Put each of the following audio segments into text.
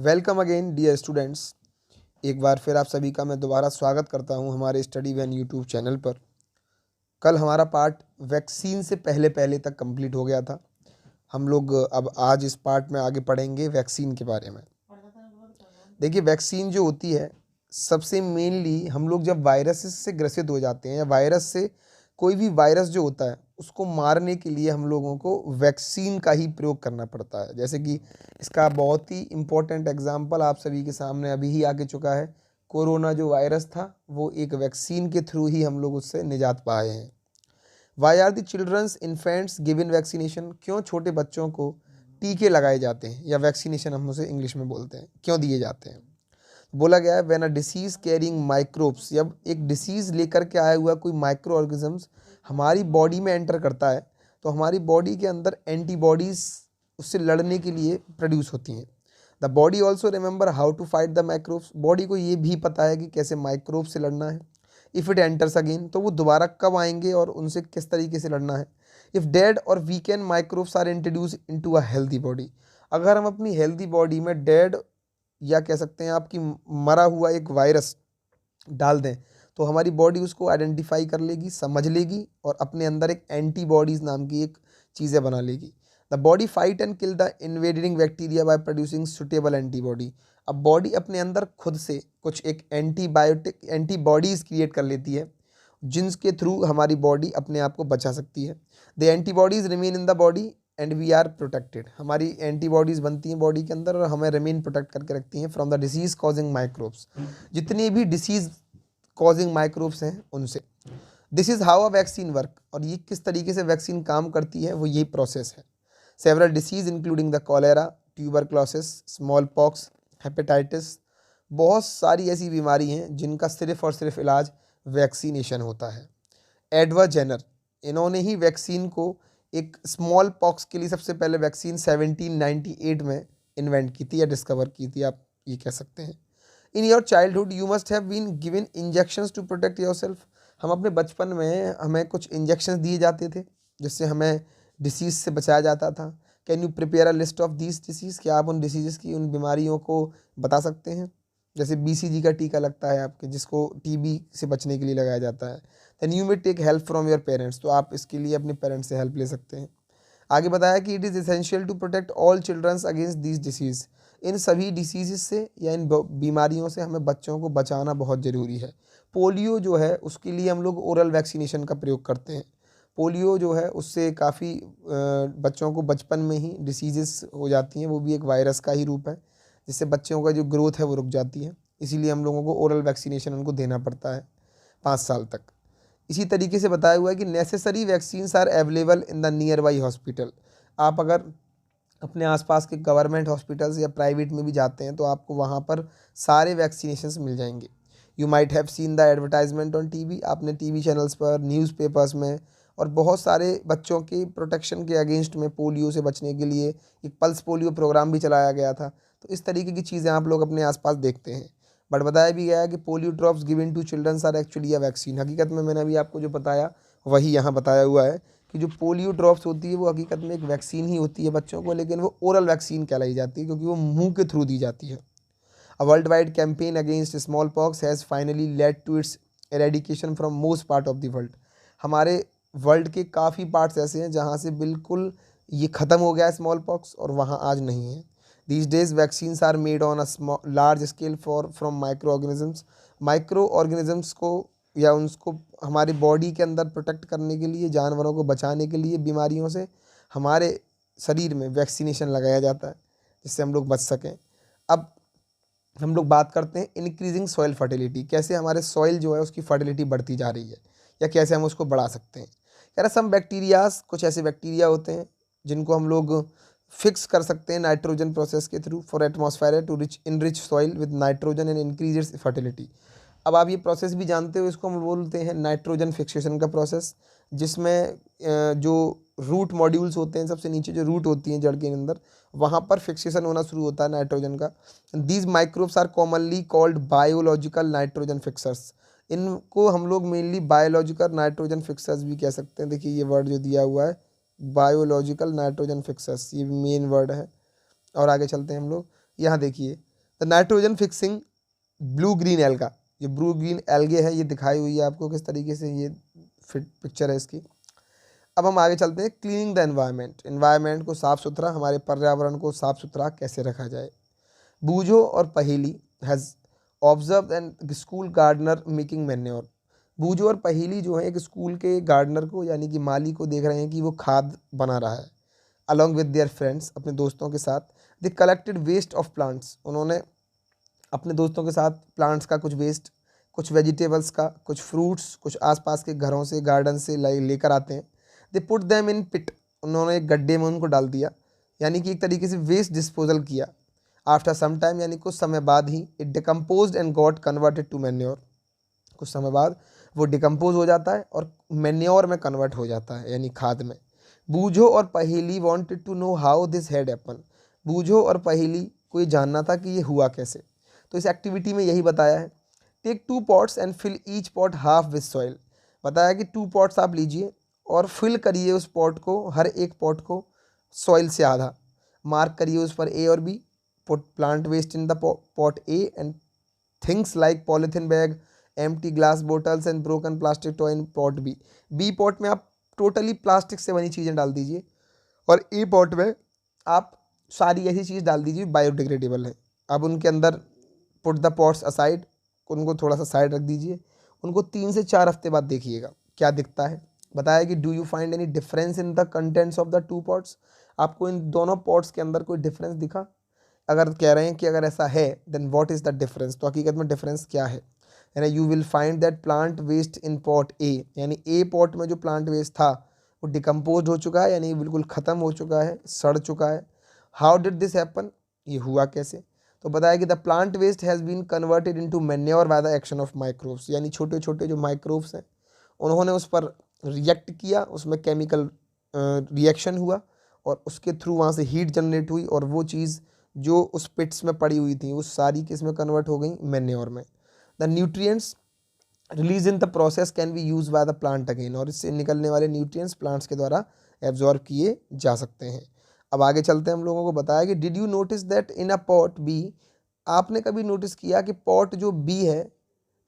Welcome again dear students. एक बार फिर आप सभी का मैं दोबारा स्वागत करता हूं हमारे स्टडी वैन यूट्यूब चैनल पर। कल हमारा पार्ट वैक्सीन से पहले पहले तक कंप्लीट हो गया था। हम लोग अब आज इस पार्ट में आगे पढ़ेंगे वैक्सीन के बारे में। देखिए, वैक्सीन जो होती है सबसे मेनली हम लोग जब वायरस से ग्रसित हो जाते हैं या वायरस से कोई भी वायरस जो होता है उसको मारने के लिए हम लोगों को वैक्सीन का ही प्रयोग करना पड़ता है। जैसे कि इसका बहुत ही इम्पोर्टेंट एग्जाम्पल आप सभी के सामने अभी ही आके चुका है। कोरोना जो वायरस था वो एक वैक्सीन के थ्रू ही हम लोग उससे निजात पाए हैं। Why are the childrens infants given vaccination, क्यों छोटे बच्चों को टीके लगाए जाते हैं या वैक्सीनेशन हम उसे इंग्लिश में बोलते हैं, क्यों दिए जाते हैं। बोला गया है when a disease carrying microbes, जब एक डिसीज लेकर के आया हुआ कोई माइक्रो ऑर्गेनिजम्स हमारी बॉडी में एंटर करता है तो हमारी बॉडी के अंदर एंटीबॉडीज उससे लड़ने के लिए प्रोड्यूस होती हैं। The body also remember how to fight the microbes, body को ये भी पता है कि कैसे माइक्रोब से लड़ना है। इफ़ इट एंटर्स अगेन, तो वो दोबारा कब आएंगे और उनसे किस तरीके से लड़ना है। If dead or weakened microbes are introduced into a healthy body, अगर हम अपनी हेल्दी बॉडी में डेड या कह सकते हैं आपकी मरा हुआ एक वायरस डाल दें तो हमारी बॉडी उसको आइडेंटिफाई कर लेगी, समझ लेगी और अपने अंदर एक एंटीबॉडीज़ नाम की एक चीज़ें बना लेगी। The body fight and kill the invading bacteria by producing suitable antibody, अब बॉडी अपने अंदर खुद से कुछ एक एंटीबॉडीज़ क्रिएट कर लेती है जिनके थ्रू हमारी बॉडी अपने आप को बचा सकती है। The antibodies remain in the body and we are protected, हमारी एंटीबॉडीज़ बनती हैं बॉडी के अंदर और हमें रिमेन प्रोटेक्ट करके रखती हैं from the disease causing microbes, जितनी भी डिसीज़ कॉजिंग माइक्रोब्स हैं उनसे। This is how a vaccine work, और ये किस तरीके से वैक्सीन काम करती है वो यही प्रोसेस है। Several disease including the cholera, tuberculosis, small pox, hepatitis, बहुत सारी ऐसी बीमारी हैं जिनका सिर्फ और सिर्फ इलाज वैक्सीनेशन होता है। एडवर्ड जेनर, इन्होंने ही वैक्सीन को एक स्मॉल पॉक्स के लिए सबसे पहले वैक्सीन 1798 में इन्वेंट की थी या डिस्कवर की थी, आप ये कह सकते हैं। In your childhood you must have been given injections to protect yourself, हम अपने बचपन में हमें कुछ इंजेक्शंस दिए जाते थे जिससे हमें डिसीज़ से बचाया जाता था। Can you prepare a list of these disease, क्या आप उन डिसीज़ की, उन बीमारियों को बता सकते हैं। जैसे BCG का टीका लगता है आपके, जिसको TB से बचने के लिए लगाया जाता है। Then you may take help from your parents, तो आप इसके लिए अपने पेरेंट्स से हेल्प ले सकते हैं। आगे बताया कि it is essential to protect all childrens against this disease, इन सभी डिसीज़ से या इन बीमारियों से हमें बच्चों को बचाना बहुत ज़रूरी है। पोलियो जो है उसके लिए हम लोग ओरल वैक्सीनेशन का प्रयोग करते हैं। पोलियो जो है उससे काफ़ी बच्चों को बचपन में ही डिसीजेस हो जाती हैं, वो भी एक वायरस का ही रूप है जिससे बच्चों का जो ग्रोथ है वो रुक जाती है, इसीलिए हम लोगों को ओरल वैक्सीनेशन उनको देना पड़ता है 5 साल तक। इसी तरीके से बताया हुआ है कि necessary vaccines are available in the nearby hospital, आप अगर अपने आसपास के गवर्नमेंट हॉस्पिटल्स या प्राइवेट में भी जाते हैं तो आपको वहाँ पर सारे वैक्सीनेशंस मिल जाएंगे। You might have seen the advertisement on TV, आपने TV चैनल्स पर, न्यूज़पेपर्स में और बहुत सारे बच्चों के प्रोटेक्शन के अगेंस्ट में पोलियो से बचने के लिए एक पल्स पोलियो प्रोग्राम भी चलाया गया था। तो इस तरीके की चीज़ें आप लोग अपने आसपास देखते हैं। बट बताया भी गया है कि polio drops given to childrens are actually a vaccine, हकीकत में मैंने अभी आपको जो बताया वही यहाँ बताया हुआ है कि जो पोलियो ड्रॉप्स होती है वो हकीकत में एक वैक्सीन ही होती है बच्चों को, लेकिन वो ओरल वैक्सीन कहलाई जाती है क्योंकि वो मुंह के थ्रू दी जाती है। A world wide campaign against smallpox has finally led to its eradication from most part of the world, हमारे वर्ल्ड के काफ़ी पार्ट्स ऐसे हैं जहाँ से बिल्कुल ये ख़त्म हो गया है स्मॉल पॉक्स और वहाँ आज नहीं है। These days vaccines are made on a large scale for from micro organisms को या उनको हमारी बॉडी के अंदर प्रोटेक्ट करने के लिए, जानवरों को बचाने के लिए बीमारियों से हमारे शरीर में वैक्सीनेशन लगाया जाता है जिससे हम लोग बच सकें। अब हम लोग बात करते हैं इंक्रीजिंग सॉइल फर्टिलिटी, कैसे हमारे सॉइल जो है उसकी फर्टिलिटी बढ़ती जा रही है या कैसे हम उसको बढ़ा सकते हैं। कह रहा सम बैक्टीरियाज, कुछ ऐसे बैक्टीरिया होते हैं जिनको हम लोग फिक्स कर सकते हैं नाइट्रोजन प्रोसेस के through for atmosphere to rich enrich soil with nitrogen and increase its fertility. अब आप ये प्रोसेस भी जानते हो, इसको हम बोलते हैं नाइट्रोजन फिक्सेशन का प्रोसेस, जिसमें जो रूट मॉड्यूल्स होते हैं, सबसे नीचे जो रूट होती हैं जड़ के अंदर, वहाँ पर फिक्सेशन होना शुरू होता है नाइट्रोजन का। These microbes are commonly called biological nitrogen fixers, इनको हम लोग मेनली बायोलॉजिकल नाइट्रोजन फिक्सर्स भी कह सकते हैं। देखिए ये वर्ड जो दिया हुआ है बायोलॉजिकल नाइट्रोजन फिक्सर्स, ये मेन वर्ड है। और आगे चलते हैं हम लोग, यहाँ देखिए the nitrogen fixing blue green alga, ये ब्लू ग्रीन एल्गे है, ये दिखाई हुई है आपको किस तरीके से, ये फिट पिक्चर है इसकी। अब हम आगे चलते हैं, क्लीनिंग द एनवायरनमेंट, एनवायरनमेंट को साफ सुथरा, हमारे पर्यावरण को साफ सुथरा कैसे रखा जाए। बूझो और Paheli has observe and school gardener making manure, Boojho और पहेली जो है एक स्कूल के गार्डनर को यानी कि माली को देख रहे हैं कि वो खाद बना रहा है, अलॉन्ग विद देयर फ्रेंड्स, अपने दोस्तों के साथ। The collected waste of plants, उन्होंने अपने दोस्तों के साथ प्लांट्स का कुछ वेस्ट, कुछ वेजिटेबल्स का, कुछ फ्रूट्स, कुछ आसपास के घरों से गार्डन से लेकर आते हैं। दे पुट देम इन पिट, उन्होंने एक गड्ढे में उनको डाल दिया, यानी कि एक तरीके से वेस्ट डिस्पोजल किया। आफ्टर सम टाइम, यानी कुछ समय बाद ही, it decomposed and got converted to manure, कुछ समय बाद वो डिकम्पोज हो जाता है और मैन्योर में कन्वर्ट हो जाता है, यानी खाद में। बूझो और Paheli wanted to know how this had happen, Boojho और पहेली को ये जानना था कि ये हुआ कैसे। तो इस एक्टिविटी में यही बताया है, take 2 pots and fill each pot half with soil, बताया कि 2 पॉट्स आप लीजिए और फिल करिए उस पॉट को, हर एक पॉट को सॉइल से आधा, मार्क करिए उस पर ए और B, put plant waste in the pot A and things like polythene bag, empty glass bottles and broken plastic toy in pot B, B pot में आप टोटली प्लास्टिक से बनी चीज़ें डाल दीजिए और ए पॉट में आप सारी ऐसी चीज़ डाल दीजिए बायोडिग्रेडेबल है। अब उनके अंदर पुट द पॉट्स असाइड, उनको थोड़ा सा साइड रख दीजिए, उनको 3 से 4 हफ्ते बाद देखिएगा क्या दिखता है। बताया कि do you find any difference in the contents of the 2 pots, आपको इन दोनों पॉट्स के अंदर कोई डिफरेंस दिखा। अगर कह रहे हैं कि अगर ऐसा है then what is the difference, तो हकीकत में डिफरेंस क्या है। यानी you will find that plant waste in pot A, यानी ए पॉट में जो प्लांट वेस्ट था वो डिकम्पोज हो चुका है, यानी बिल्कुल ख़त्म हो चुका है, सड़ चुका है। हाउ डिड दिस हैपन, ये हुआ कैसे। तो बताया कि the plant waste has been converted into manure by the action of microbes, यानी छोटे छोटे जो माइक्रोब्स हैं उन्होंने उस पर रिएक्ट किया, उसमें केमिकल रिएक्शन हुआ और उसके थ्रू वहाँ से हीट जनरेट हुई और वो चीज़ जो उस पिट्स में पड़ी हुई थी वो सारी किस में कन्वर्ट हो गई, मैन्योर में। The nutrients release in the process can be use by the plant again, और इससे निकलने वाले न्यूट्रिएंट्स प्लांट्स के द्वारा एब्जॉर्ब किए जा सकते हैं। अब आगे चलते हैं, हम लोगों को बताया कि did you notice that in a pot B, आपने कभी नोटिस किया कि पॉट जो बी है,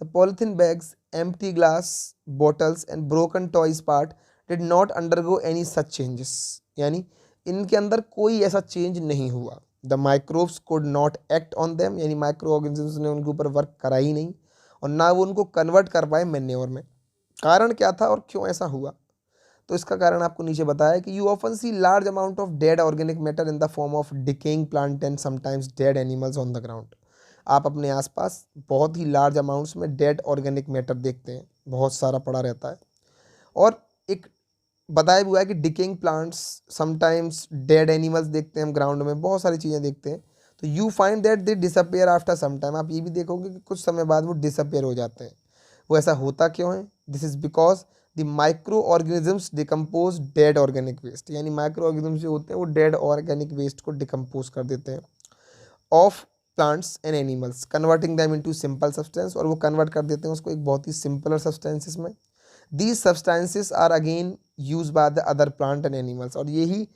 the polythene bags, empty glass bottles and broken toys part did not undergo any such changes, यानी इनके अंदर कोई ऐसा चेंज नहीं हुआ। The microbes could not act on them, यानी माइक्रो ऑर्गेनिजम्स ने उनके ऊपर वर्क करा ही नहीं और ना वो उनको कन्वर्ट कर पाए मैन्योर में। कारण क्या था और क्यों ऐसा हुआ, तो इसका कारण आपको नीचे बताया कि you often see large amount of dead organic matter in the form of decaying plant and sometimes dead animals on the ground, आप अपने आसपास बहुत ही लार्ज अमाउंट्स में डेड ऑर्गेनिक मैटर देखते हैं, बहुत सारा पड़ा रहता है। और एक बताया हुआ है कि decaying plants, sometimes dead animals देखते हैं हम ग्राउंड में, बहुत सारी चीज़ें देखते हैं। तो you find that they disappear after some time, आप ये भी देखोगे कि कुछ समय बाद वो डिसअपेयर हो जाते हैं। वो ऐसा होता क्यों है, this is because the micro organisms decompose dead organic waste, यानी माइक्रो ऑर्गेनिजम्स जो होते हैं वो डेड ऑर्गेनिक वेस्ट को डिकम्पोज कर देते हैं of plants and animals, converting them into simple substance, और वो कन्वर्ट कर देते हैं उसको एक बहुत ही सिंपलर सब्सटेंसेस में। These substances are again use by the other plant and animals, और यही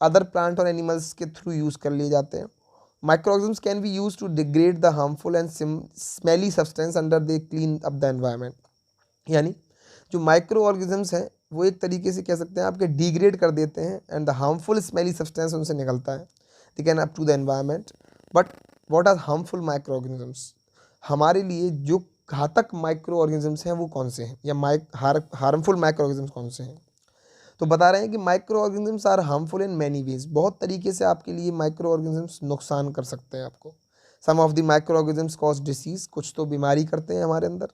अदर प्लांट और एनिमल्स के थ्रू यूज कर लिए जाते हैं। Microorganisms can be use to degrade the harmful and smelly substance under they clean up the environment, यानी जो माइक्रो ऑर्गेनिजम्स हैं वो एक तरीके से कह सकते हैं आपके डिग्रेड कर देते हैं and the harmful smelly substance उनसे निकलता है, they can up to the environment. But what are harmful micro organisms, हमारे लिए जो घातक माइक्रो ऑर्गेनिजम्स हैं वो कौन से हैं, या हार्मफुल माइक्रो ऑर्गेनिजम्स कौन से हैं। तो बता रहे हैं कि micro organisms are harmful in many ways, बहुत तरीके से आपके लिए माइक्रो ऑर्गेनिजम्स नुकसान कर सकते हैं आपको। Some of the micro organisms cause disease, कुछ तो बीमारी करते हैं हमारे अंदर,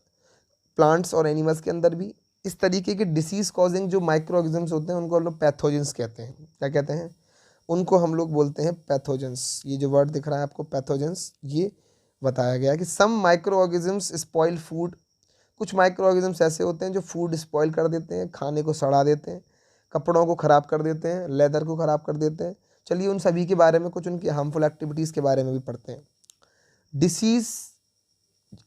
प्लांट्स और एनिमल्स के अंदर भी। इस तरीके के डिसीज कॉजिंग जो माइक्रो ऑर्गेनिजम्स होते हैं उनको हम लोग पैथोजेंस कहते हैं। क्या कहते हैं, उनको हम लोग बोलते हैं पैथोजेंस। ये जो वर्ड दिख रहा है आपको पैथोजेंस, ये बताया गया है कि some micro organisms spoil food, कुछ माइक्रो ऑर्गेनिजम्स ऐसे होते हैं जो फूड स्पॉइल कर देते हैं, खाने को सड़ा देते हैं, कपड़ों को ख़राब कर देते हैं, लेदर को ख़राब कर देते हैं। चलिए उन सभी के बारे में, कुछ उनकी हार्मफुल एक्टिविटीज़ के बारे में भी पढ़ते हैं। डिसीज़,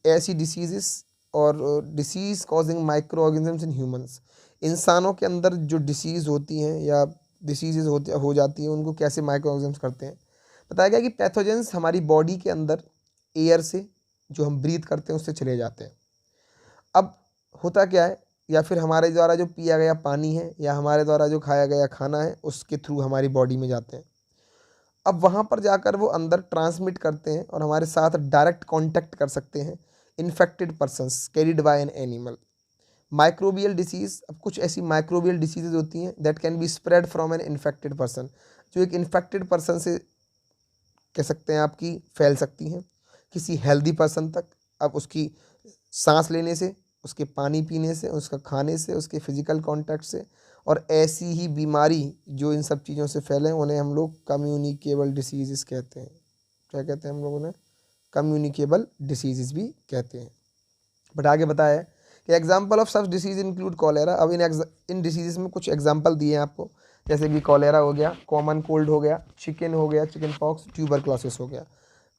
ऐसी डिसीज़ और disease causing micro organisms in humans, इंसानों के अंदर जो डिसीज़ होती हैं या डिसीज़ हो जाती हैं उनको कैसे माइक्रो ऑर्गेनिजम्स करते हैं। बताया गया कि पैथोजेंस हमारी बॉडी के अंदर एयर से जो हम ब्रीथ करते हैं उससे चले जाते हैं। अब होता क्या है, या फिर हमारे द्वारा जो पिया गया पानी है या हमारे द्वारा जो खाया गया खाना है उसके थ्रू हमारी बॉडी में जाते हैं। अब वहाँ पर जाकर वो अंदर ट्रांसमिट करते हैं और हमारे साथ डायरेक्ट कांटेक्ट कर सकते हैं infected persons carried by an animal. Microbial disease, अब कुछ ऐसी माइक्रोबियल डिसीजेज होती हैं that can be spread from an infected person, जो एक इन्फेक्टेड पर्सन से कह सकते हैं आपकी फैल सकती हैं किसी हेल्दी पर्सन तक। अब उसकी सांस लेने से, उसके पानी पीने से, उसका खाने से, उसके फिजिकल कांटेक्ट से, और ऐसी ही बीमारी जो इन सब चीज़ों से फैले उन्हें हम लोग कम्युनिकेबल डिसीज़ कहते हैं। क्या कहते हैं हम लोग उन्हें? कम्युनिकेबल डिसीज़ भी कहते हैं। बट आगे बताया है कि example of such disease include cholera. अब इन डिसीज़ में कुछ एग्जाम्पल दिए हैं आपको, जैसे कि कॉलेरा हो गया, कॉमन कोल्ड हो गया, चिकन हो गया, चिकन पॉक्स, ट्यूबरक्लोसिस हो गया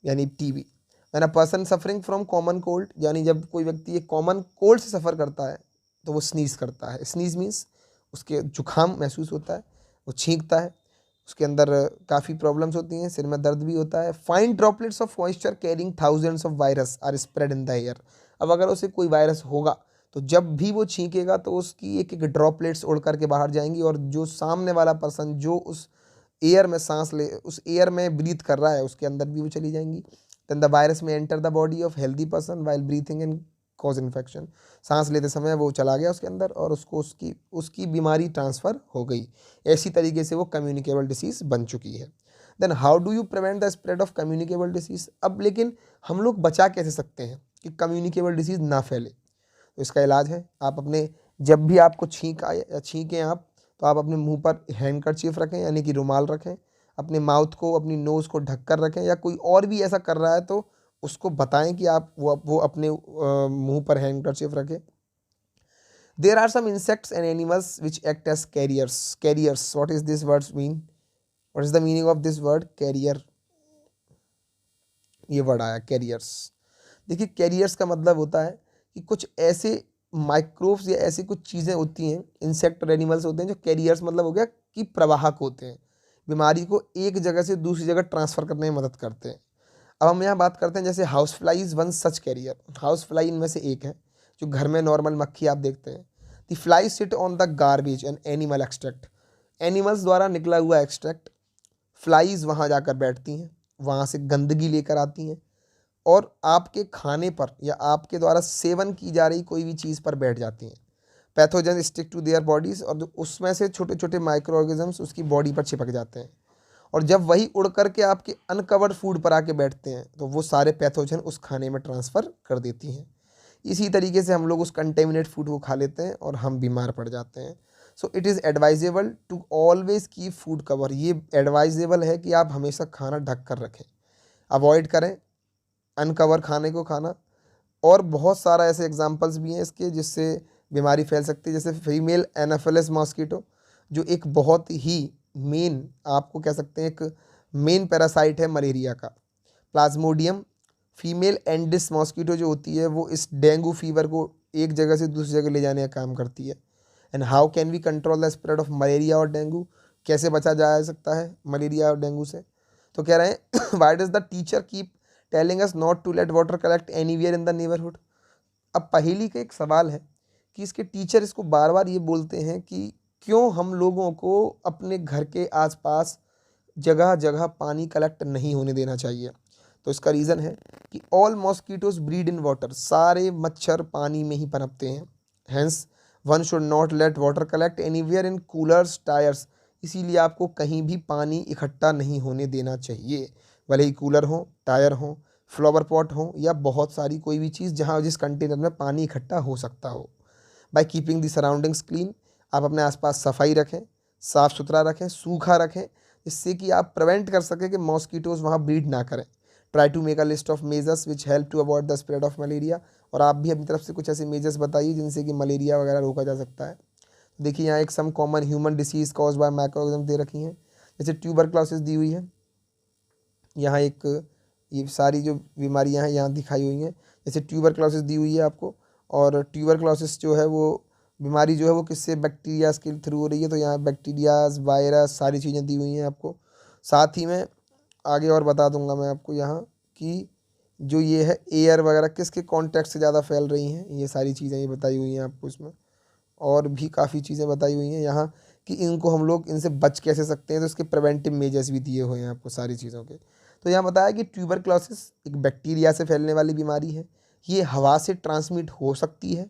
यानी TB. When a person suffering from common cold, यानी जब कोई व्यक्ति एक कॉमन कोल्ड से सफ़र करता है तो वो स्नीज करता है। स्नीज मीन्स उसके जुकाम महसूस होता है, वो छींकता है, उसके अंदर काफ़ी प्रॉब्लम्स होती हैं, सिर में दर्द भी होता है। Fine droplets of moisture carrying thousands of virus are spread in the air. अब अगर उसे कोई वायरस होगा तो जब भी वो छींकेगा तो उसकी एक एक ड्रॉपलेट्स उड़ करके बाहर जाएंगी और जो सामने वाला पर्सन जो उस एयर में सांस ले, उस एयर में ब्रीथ कर रहा है उसके अंदर भी वो चली जाएंगी। देन द वायरस में enter the body of healthy person while breathing and cause infection. सांस लेते समय वो चला गया उसके अंदर और उसको उसकी बीमारी ट्रांसफ़र हो गई। ऐसी तरीके से वो कम्युनिकेबल डिसीज़ बन चुकी है। Then how do you prevent the spread of communicable disease. अब लेकिन हम लोग बचा कैसे सकते हैं कि कम्युनिकेबल डिसीज़ ना फैले। तो इसका इलाज है, आप अपने जब भी आपको छींक आए या छींकें आप, तो आप अपने मुंह पर हैंडकरचीफ रखें यानी कि रुमाल रखें, अपने माउथ को, अपनी नोज़ को ढक कर रखें, या कोई और भी ऐसा कर रहा है तो उसको बताएं कि आप वो अपने मुंह पर हैंडकरचीफ रखें। There are some insects and animals which act as carriers. Carriers, what is this words mean, what is the meaning of this word carrier? ये वर्ड आया कैरियर्स। देखिए कैरियर्स का मतलब होता है कि कुछ ऐसे माइक्रोब्स या ऐसी कुछ चीज़ें होती हैं, इंसेक्ट और एनिमल्स होते हैं जो कैरियर्स, मतलब हो गया कि प्रवाहक होते हैं, बीमारी को एक जगह से दूसरी जगह ट्रांसफ़र करने में मदद करते हैं। अब हम यहाँ बात करते हैं जैसे house fly is one such carrier. House fly इनमें से एक है जो घर में नॉर्मल मक्खी आप देखते हैं। The fly sit on the garbage and animal extract. Animals द्वारा निकला हुआ एक्सट्रैक्ट फ्लाइज वहाँ जाकर बैठती हैं, वहाँ से गंदगी लेकर आती हैं और आपके खाने पर या आपके द्वारा सेवन की जा रही कोई भी चीज़ पर बैठ जाती हैं। Pathogen stick to their bodies, और जो उसमें से छोटे छोटे माइक्रो ऑर्गेनिजम्स उसकी बॉडी पर चिपक जाते हैं, और जब वही उड़ करके आपके अनकवर्ड फूड पर आके बैठते हैं तो वो सारे पैथोजन उस खाने में ट्रांसफ़र कर देती हैं। इसी तरीके से हम लोग उस कंटेमिनेट फूड को खा लेते हैं और हम बीमार पड़ जाते हैं। So it is advisable to always keep food cover. ये एडवाइजेबल है कि आप हमेशा खाना ढक कर रखें, अवॉइड करें अनकवर खाने को खाना। और बहुत सारा ऐसे एग्जांपल्स भी हैं इसके जिससे बीमारी फैल सकती है, जैसे फीमेल एनाफिलिस मॉस्किटो जो एक बहुत ही मेन, आपको कह सकते हैं एक मेन पैरासाइट है मलेरिया का। प्लाज्मोडियम फीमेल एंडिस मॉस्किटो जो होती है वो इस डेंगू फीवर को एक जगह से दूसरी जगह ले जाने का काम करती है। And how can we control the spread of malaria और डेंगू। कैसे बचा जा सकता है मलेरिया और डेंगू से? तो कह रहे हैं why does the teacher keep telling us not to let water collect anywhere in the neighbourhood. अब पहेली का एक सवाल है कि इसके टीचर इसको बार बार ये बोलते हैं कि क्यों हम लोगों को अपने घर के आसपास जगह जगह पानी कलेक्ट नहीं होने देना चाहिए। तो इसका रीज़न है कि all mosquitoes breed in water. सारे मच्छर पानी में ही पनपते हैं। Hence one should not let water collect anywhere in coolers tyres. इसीलिए आपको कहीं भी पानी इकट्ठा नहीं होने देना चाहिए, भले ही कूलर हो, टायर हो, फ्लावर पॉट हो या बहुत सारी कोई भी चीज़ जहाँ जिस कंटेनर में पानी इकट्ठा हो सकता हो। By keeping the surroundings clean, आप अपने आसपास सफाई रखें, साफ़ सुथरा रखें, सूखा रखें, जिससे कि आप प्रिवेंट कर सकें कि मॉस्किटोज़ वहाँ ब्रीड ना करें। Try to make a list of measures which help to avoid the spread of malaria. और आप भी अपनी तरफ से कुछ ऐसे मेजर्स बताइए जिनसे कि मलेरिया वगैरह रोका जा सकता है। देखिए यहाँ एक some common human disease caused by microorganism दे रखी हैं, जैसे ट्यूबरक्लोसिस दी हुई है। यहाँ एक ये सारी जो बीमारियाँ हैं यहाँ दिखाई हुई हैं, जैसे ट्यूबरक्लोसिस दी हुई है आपको। और ट्यूबरक्लोसिस जो है वो बीमारी जो है वो किससे, बैक्टीरियाज के थ्रू हो रही है। तो यहाँ बैक्टीरियाज, वायरस, सारी चीज़ें दी हुई हैं आपको। साथ ही में आगे और बता दूंगा मैं आपको यहाँ कि जो ये है एयर वगैरह किसके कॉन्टैक्ट से ज़्यादा फैल रही हैं, ये सारी चीज़ें ये बताई हुई हैं आपको इसमें। और भी काफ़ी चीज़ें बताई हुई हैं यहाँ कि इनको हम लोग इनसे बच कैसे सकते हैं, तो इसके प्रिवेंटिव मेजर्स भी दिए हुए हैं आपको सारी चीज़ों के। तो यहाँ बताया कि ट्यूबरक्लोसिस एक बैक्टीरिया से फैलने वाली बीमारी है, ये हवा से ट्रांसमिट हो सकती है।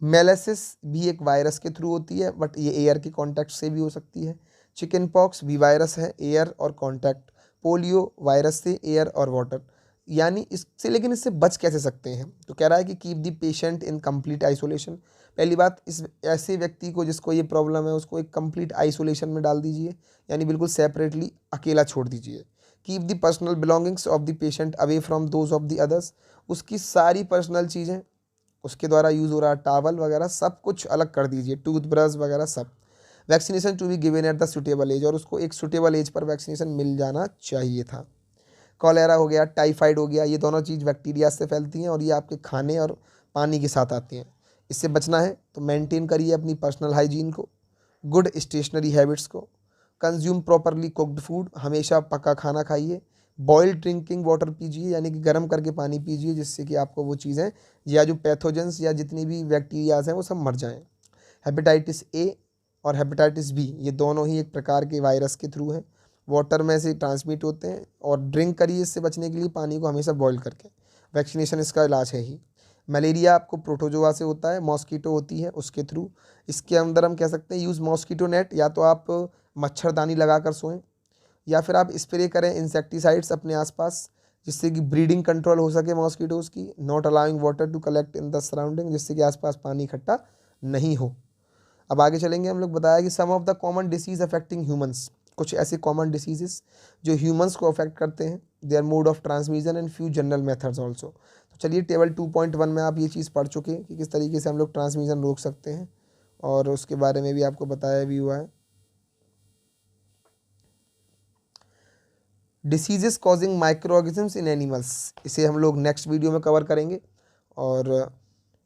मेलेसिस भी एक वायरस के थ्रू होती है, बट ये एयर के कांटेक्ट से भी हो सकती है। चिकन पॉक्स भी वायरस है, एयर और कांटेक्ट। पोलियो वायरस से, एयर और वाटर। यानी इससे, लेकिन इससे बच कैसे सकते हैं, तो कह रहा है कि keep the patient in complete isolation. पहली बात, इस ऐसे व्यक्ति को जिसको ये प्रॉब्लम है उसको एक कंप्लीट आइसोलेशन में डाल दीजिए, यानी बिल्कुल सेपरेटली अकेला छोड़ दीजिए। Keep the personal belongings of the patient away from those of the others. उसकी सारी पर्सनल चीज़ें, उसके द्वारा यूज़ हो रहा टावल वगैरह सब कुछ अलग कर दीजिए, टूथब्रश वगैरह सब। Vaccination to be given at the suitable age, और उसको एक सुटेबल एज पर वैक्सीनेशन मिल जाना चाहिए था। कॉलेरा हो गया, टाइफाइड हो गया, ये दोनों चीज़ बैक्टीरिया से फैलती हैं और ये आपके खाने और पानी के साथ आती हैं। इससे बचना है तो मेंटेन करिए अपनी पर्सनल हाइजीन को, गुड स्टेशनरी हैबिट्स को, कंज्यूम प्रॉपरली कुक्ड फूड, हमेशा पका खाना खाइए, बॉइल्ड ड्रिंकिंग वाटर पीजिए, यानी कि गर्म करके पानी पीजिए, जिससे कि आपको वो चीज़ें या जो पैथोजेंस या जितनी भी बैक्टीरियाज हैं वो सब मर जाएं। हेपेटाइटिस ए और हेपेटाइटिस बी, ये दोनों ही एक प्रकार के वायरस के थ्रू हैं, वाटर में से ट्रांसमिट होते हैं, और ड्रिंक करिए इससे बचने के लिए पानी को हमेशा बॉईल करके। वैक्सीनेशन इसका इलाज है ही। मलेरिया आपको प्रोटोजोआ से होता है, मॉस्कीटो होती है उसके थ्रू। इसके अंदर हम कह सकते हैं यूज़ मॉस्कीटो नेट, या तो आप मच्छरदानी लगा कर सोएं, या फिर आप स्प्रे करें इंसेक्टिसाइड्स अपने आसपास, जिससे कि ब्रीडिंग कंट्रोल हो सके मॉस्कीटोज़ की। Not allowing water to collect in the surrounding, जिससे कि आसपास पानी इकट्ठा नहीं हो। अब आगे चलेंगे, हम लोग बताया कि some of the common disease affecting humans, कुछ ऐसे कॉमन डिसीजेस जो ह्यूमंस को अफेक्ट करते हैं, their mode of transmission and few general methods also. तो चलिए टेबल 2.1 में आप ये चीज़ पढ़ चुके हैं कि किस तरीके से हम लोग ट्रांसमिशन रोक सकते हैं, और उसके बारे में भी आपको बताया भी हुआ है। Diseases causing micro organisms in animals, इसे हम लोग नेक्स्ट वीडियो में कवर करेंगे। और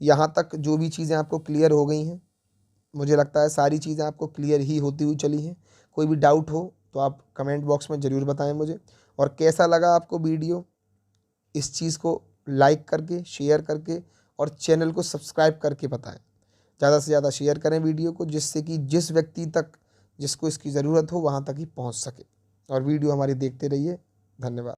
यहाँ तक जो भी चीज़ें आपको क्लियर हो गई हैं, मुझे लगता है सारी चीज़ें आपको क्लियर ही होती हुई चली हैं। कोई भी डाउट हो तो आप कमेंट बॉक्स में ज़रूर बताएं मुझे। और कैसा लगा आपको वीडियो, इस चीज़ को लाइक करके, शेयर करके और चैनल को सब्सक्राइब करके बताएं। ज़्यादा से ज़्यादा शेयर करें वीडियो को, जिससे कि जिस व्यक्ति तक जिसको इसकी ज़रूरत हो वहाँ तक ही पहुँच सके। और वीडियो हमारी देखते रहिए। धन्यवाद।